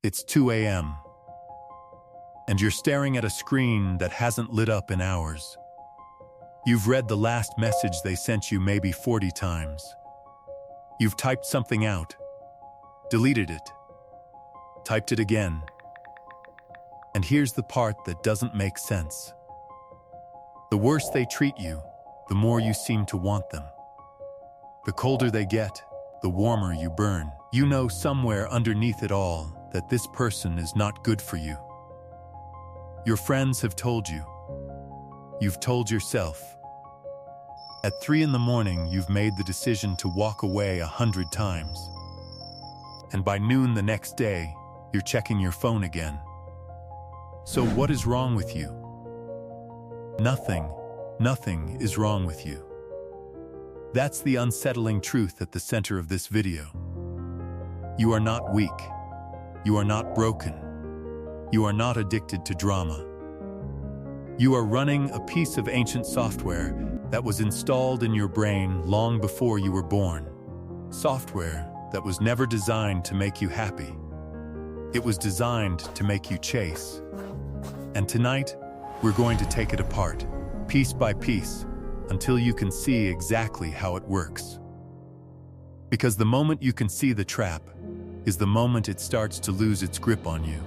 It's 2 a.m. and you're staring at a screen that hasn't lit up in hours. You've read the last message they sent you maybe 40 times. You've typed something out, deleted it, typed it again. And here's the part that doesn't make sense. The worse they treat you, the more you seem to want them. The colder they get, the warmer you burn. You know somewhere underneath it all that this person is not good for you. Your friends have told you. You've told yourself. At 3 a.m, you've made the decision to walk away 100 times. And by noon the next day, you're checking your phone again. So what is wrong with you? Nothing is wrong with you. That's the unsettling truth at the center of this video. You are not weak. You are not broken. You are not addicted to drama. You are running a piece of ancient software that was installed in your brain long before you were born. Software that was never designed to make you happy. It was designed to make you chase. And tonight, we're going to take it apart, piece by piece, until you can see exactly how it works. Because the moment you can see the trap is the moment it starts to lose its grip on you.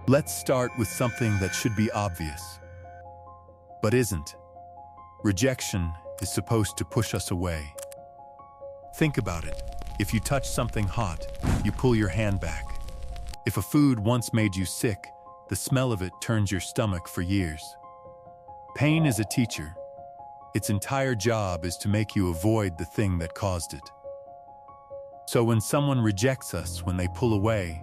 Let's start with something that should be obvious, but isn't. Rejection is supposed to push us away. Think about it. If you touch something hot, you pull your hand back. If a food once made you sick, the smell of it turns your stomach for years. Pain is a teacher. Its entire job is to make you avoid the thing that caused it. So when someone rejects us, when they pull away,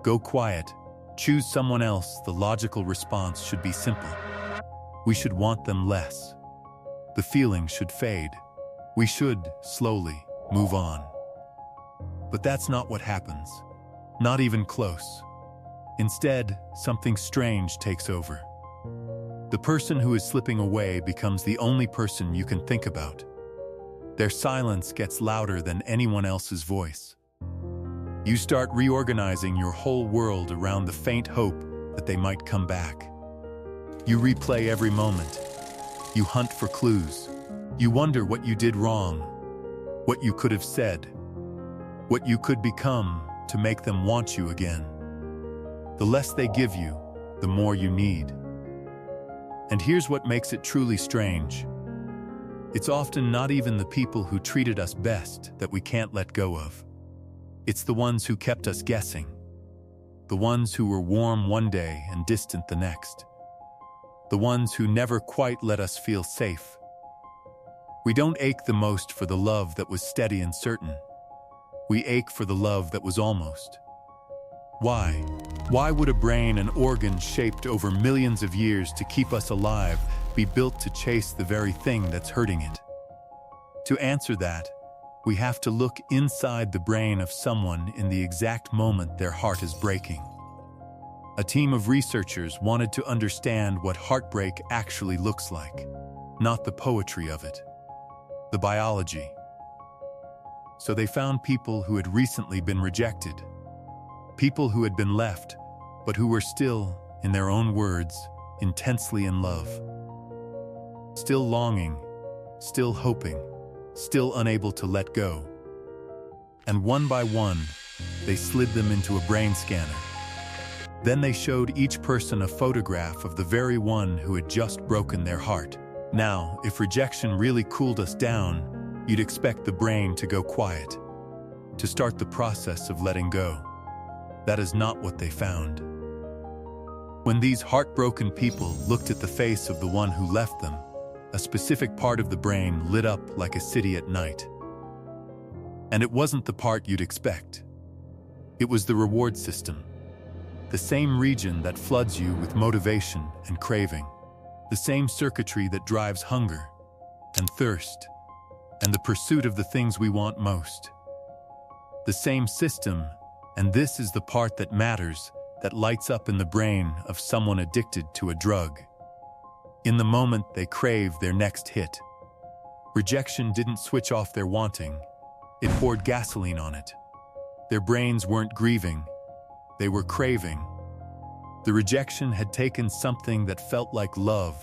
go quiet, choose someone else, the logical response should be simple. We should want them less. The feeling should fade. We should, slowly, move on. But that's not what happens. Not even close. Instead, something strange takes over. The person who is slipping away becomes the only person you can think about. Their silence gets louder than anyone else's voice. You start reorganizing your whole world around the faint hope that they might come back. You replay every moment. You hunt for clues. You wonder what you did wrong, what you could have said, what you could become to make them want you again. The less they give you, the more you need. And here's what makes it truly strange. It's often not even the people who treated us best that we can't let go of. It's the ones who kept us guessing. The ones who were warm one day and distant the next. The ones who never quite let us feel safe. We don't ache the most for the love that was steady and certain. We ache for the love that was almost. Why? Why would a brain and organs shaped over millions of years to keep us alive be built to chase the very thing that's hurting it? To answer that, we have to look inside the brain of someone in the exact moment their heart is breaking. A team of researchers wanted to understand what heartbreak actually looks like, not the poetry of it, the biology. So they found people who had recently been rejected, people who had been left, but who were still, in their own words, intensely in love. Still longing, still hoping, still unable to let go. And one by one, they slid them into a brain scanner. Then they showed each person a photograph of the very one who had just broken their heart. Now, if rejection really cooled us down, you'd expect the brain to go quiet, to start the process of letting go. That is not what they found. When these heartbroken people looked at the face of the one who left them, a specific part of the brain lit up like a city at night. And it wasn't the part you'd expect. It was the reward system. The same region that floods you with motivation and craving. The same circuitry that drives hunger and thirst and the pursuit of the things we want most. The same system, and this is the part that matters, that lights up in the brain of someone addicted to a drug. In the moment they crave their next hit, rejection didn't switch off their wanting, it poured gasoline on it. Their brains weren't grieving, they were craving. The rejection had taken something that felt like love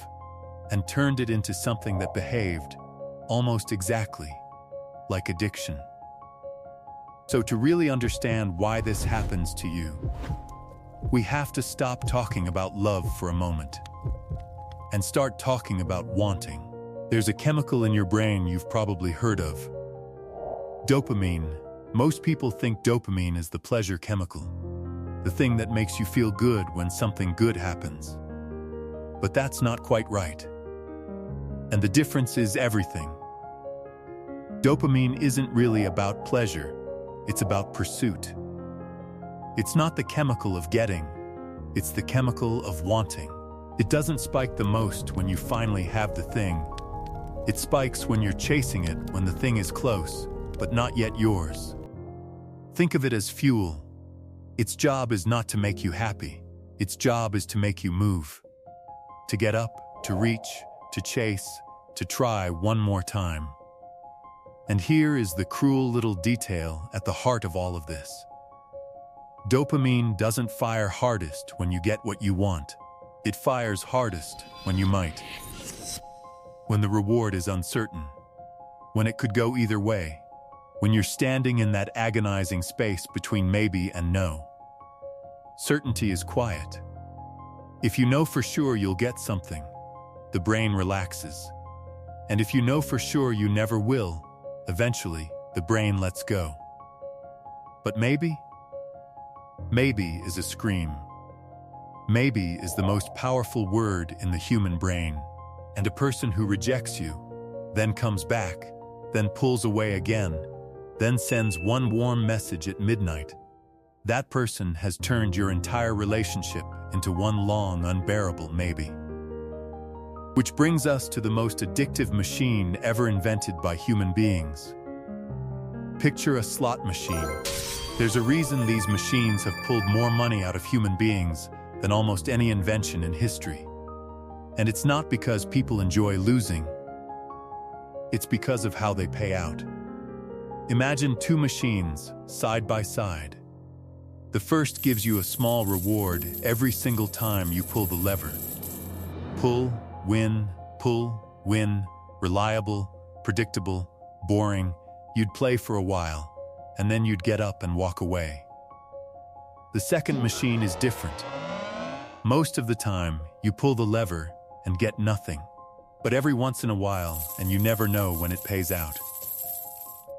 and turned it into something that behaved almost exactly like addiction. So to really understand why this happens to you, we have to stop talking about love for a moment and start talking about wanting. There's a chemical in your brain you've probably heard of. Dopamine. Most people think dopamine is the pleasure chemical, the thing that makes you feel good when something good happens. But that's not quite right. And the difference is everything. Dopamine isn't really about pleasure, it's about pursuit. It's not the chemical of getting, it's the chemical of wanting. It doesn't spike the most when you finally have the thing. It spikes when you're chasing it, when the thing is close, but not yet yours. Think of it as fuel. Its job is not to make you happy. Its job is to make you move. To get up, to reach, to chase, to try one more time. And here is the cruel little detail at the heart of all of this. Dopamine doesn't fire hardest when you get what you want. It fires hardest when you might. When the reward is uncertain. When it could go either way. When you're standing in that agonizing space between maybe and no. Certainty is quiet. If you know for sure you'll get something, the brain relaxes. And if you know for sure you never will, eventually, the brain lets go. But maybe? Maybe is a scream. Maybe is the most powerful word in the human brain. And a person who rejects you, then comes back, then pulls away again, then sends one warm message at midnight. That person has turned your entire relationship into one long, unbearable maybe. Which brings us to the most addictive machine ever invented by human beings. Picture a slot machine. There's a reason these machines have pulled more money out of human beings than almost any invention in history. And it's not because people enjoy losing. It's because of how they pay out. Imagine two machines, side by side. The first gives you a small reward every single time you pull the lever. Pull, win, reliable, predictable, boring. You'd play for a while, and then you'd get up and walk away. The second machine is different. Most of the time, you pull the lever and get nothing. But every once in a while, and you never know when it pays out.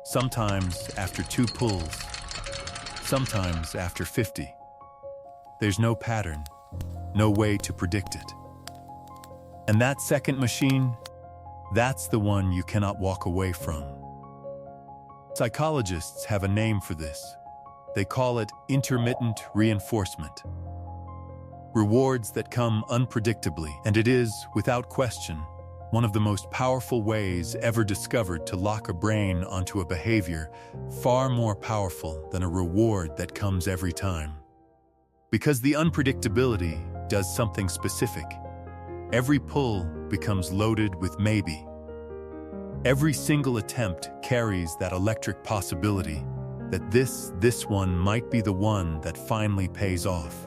Sometimes after 2 pulls, sometimes after 50. There's no pattern, no way to predict it. And that second machine, that's the one you cannot walk away from. Psychologists have a name for this. They call it intermittent reinforcement. Rewards that come unpredictably, and it is, without question, one of the most powerful ways ever discovered to lock a brain onto a behavior, far more powerful than a reward that comes every time. Because the unpredictability does something specific. Every pull becomes loaded with maybe. Every single attempt carries that electric possibility that this one might be the one that finally pays off.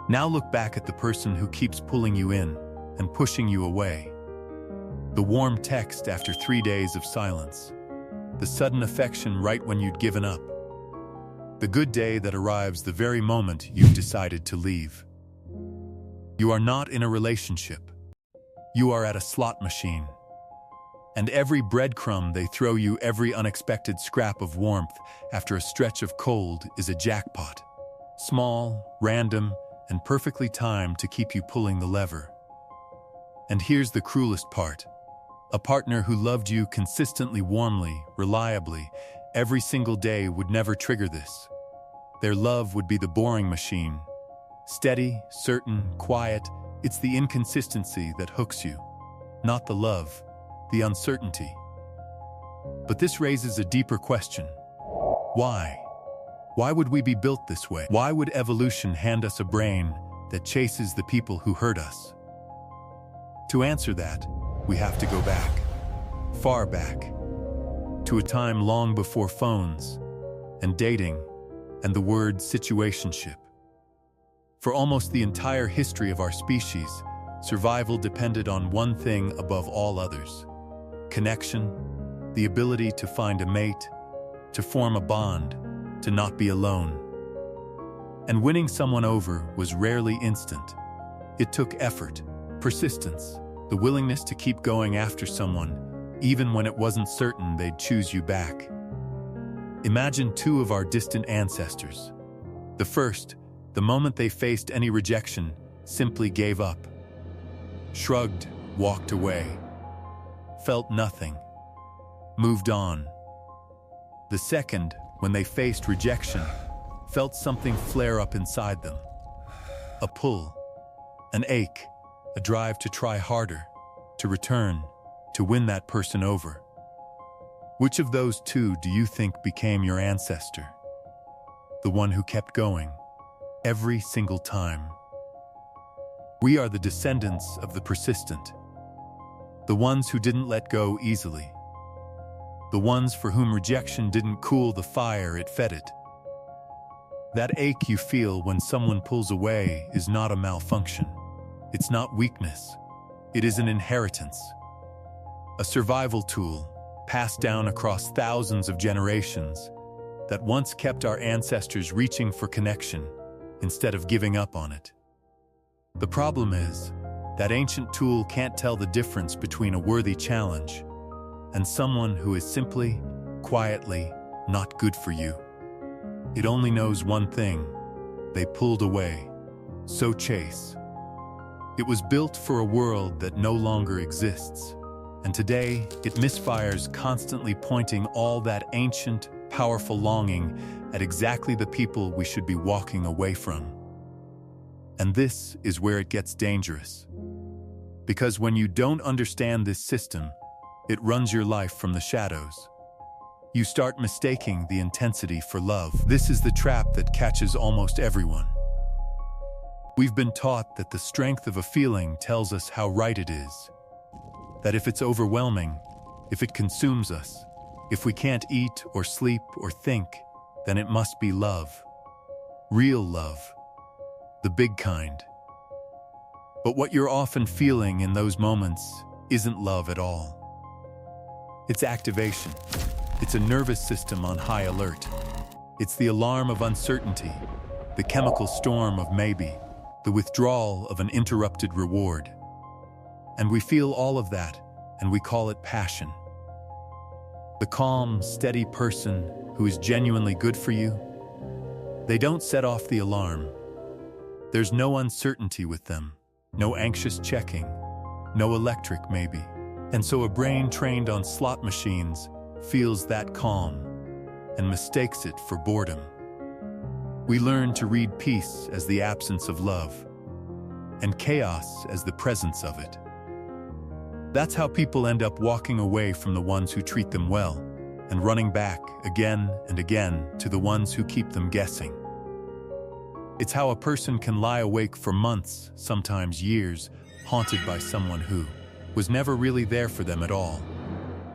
Now look back at the person who keeps pulling you in and pushing you away. The warm text after 3 days of silence. The sudden affection right when you'd given up. The good day that arrives the very moment you've decided to leave. You are not in a relationship. You are at a slot machine. And every breadcrumb they throw you, every unexpected scrap of warmth after a stretch of cold is a jackpot. Small, random, and perfectly timed to keep you pulling the lever. And here's the cruelest part. A partner who loved you consistently, warmly, reliably, every single day would never trigger this. Their love would be the boring machine. Steady, certain, quiet. It's the inconsistency that hooks you. Not the love, the uncertainty. But this raises a deeper question. Why? Why would we be built this way? Why would evolution hand us a brain that chases the people who hurt us? To answer that, we have to go back, far back, to a time long before phones and dating and the word situationship. For almost the entire history of our species, survival depended on one thing above all others: connection, the ability to find a mate, to form a bond, to not be alone. And winning someone over was rarely instant. It took effort, persistence, the willingness to keep going after someone, even when it wasn't certain they'd choose you back. Imagine two of our distant ancestors. The first, the moment they faced any rejection, simply gave up. Shrugged, walked away, felt nothing, moved on. The second, when they faced rejection, felt something flare up inside them. A pull, an ache, a drive to try harder, to return, to win that person over. Which of those two do you think became your ancestor? The one who kept going, every single time. We are the descendants of the persistent, the ones who didn't let go easily, the ones for whom rejection didn't cool the fire, it fed it. That ache you feel when someone pulls away is not a malfunction. It's not weakness. It is an inheritance. A survival tool passed down across thousands of generations that once kept our ancestors reaching for connection instead of giving up on it. The problem is, that ancient tool can't tell the difference between a worthy challenge and someone who is simply, quietly, not good for you. It only knows one thing: they pulled away. So chase. It was built for a world that no longer exists, and today it misfires, constantly pointing all that ancient, powerful longing at exactly the people we should be walking away from. And this is where it gets dangerous. Because when you don't understand this system, it runs your life from the shadows. You start mistaking the intensity for love. This is the trap that catches almost everyone. We've been taught that the strength of a feeling tells us how right it is. That if it's overwhelming, if it consumes us, if we can't eat or sleep or think, then it must be love. Real love. The big kind. But what you're often feeling in those moments isn't love at all. It's activation. It's a nervous system on high alert. It's the alarm of uncertainty, the chemical storm of maybe, the withdrawal of an interrupted reward. And we feel all of that, and we call it passion. The calm, steady person who is genuinely good for you, they don't set off the alarm. There's no uncertainty with them, no anxious checking, no electric maybe. And so a brain trained on slot machines feels that calm and mistakes it for boredom. We learn to read peace as the absence of love and chaos as the presence of it. That's how people end up walking away from the ones who treat them well and running back again and again to the ones who keep them guessing. It's how a person can lie awake for months, sometimes years, haunted by someone who was never really there for them at all.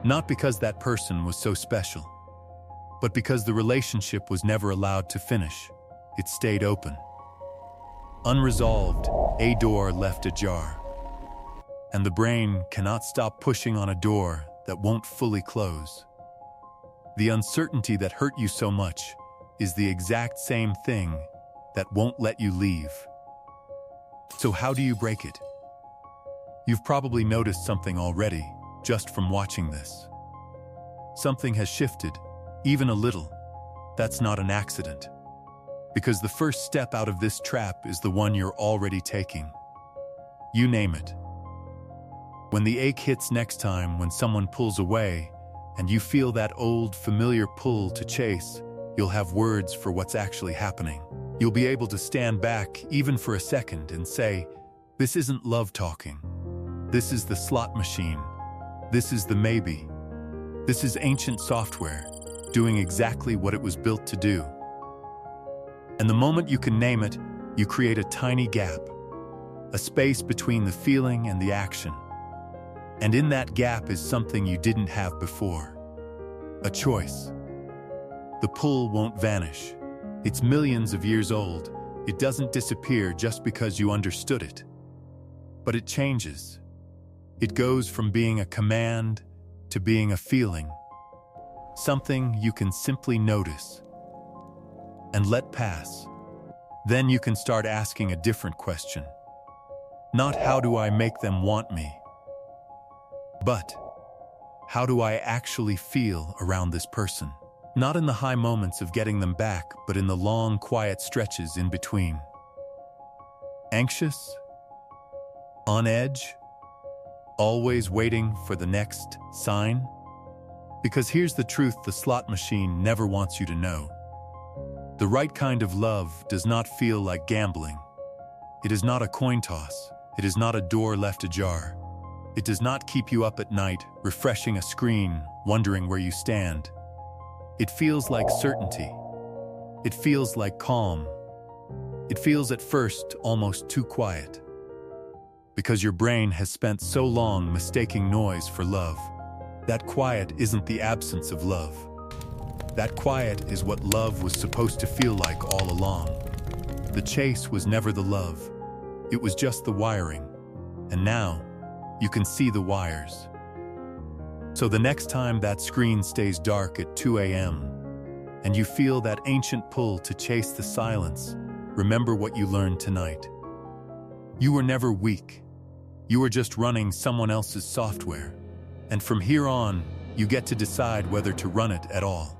Not because that person was so special, but because the relationship was never allowed to finish. It stayed open. Unresolved, a door left ajar. And the brain cannot stop pushing on a door that won't fully close. The uncertainty that hurt you so much is the exact same thing that won't let you leave. So how do you break it? You've probably noticed something already, just from watching this. Something has shifted, even a little. That's not an accident. Because the first step out of this trap is the one you're already taking. You name it. When the ache hits next time, when someone pulls away, and you feel that old, familiar pull to chase, you'll have words for what's actually happening. You'll be able to stand back, even for a second, and say, "This isn't love talking. This is the slot machine. This is the maybe. This is ancient software, doing exactly what it was built to do." And the moment you can name it, you create a tiny gap, a space between the feeling and the action. And in that gap is something you didn't have before. A choice. The pull won't vanish. It's millions of years old. It doesn't disappear just because you understood it. But it changes. It goes from being a command to being a feeling. Something you can simply notice and let pass. Then you can start asking a different question. Not how do I make them want me, but how do I actually feel around this person? Not in the high moments of getting them back, but in the long, quiet stretches in between. Anxious? On edge? Always waiting for the next sign? Because here's the truth the slot machine never wants you to know. The right kind of love does not feel like gambling. It is not a coin toss. It is not a door left ajar. It does not keep you up at night, refreshing a screen, wondering where you stand. It feels like certainty. It feels like calm. It feels at first almost too quiet. Because your brain has spent so long mistaking noise for love. That quiet isn't the absence of love. That quiet is what love was supposed to feel like all along. The chase was never the love. It was just the wiring. And now, you can see the wires. So the next time that screen stays dark at 2 a.m. and you feel that ancient pull to chase the silence, remember what you learned tonight. You were never weak. You were just running someone else's software. And from here on, you get to decide whether to run it at all.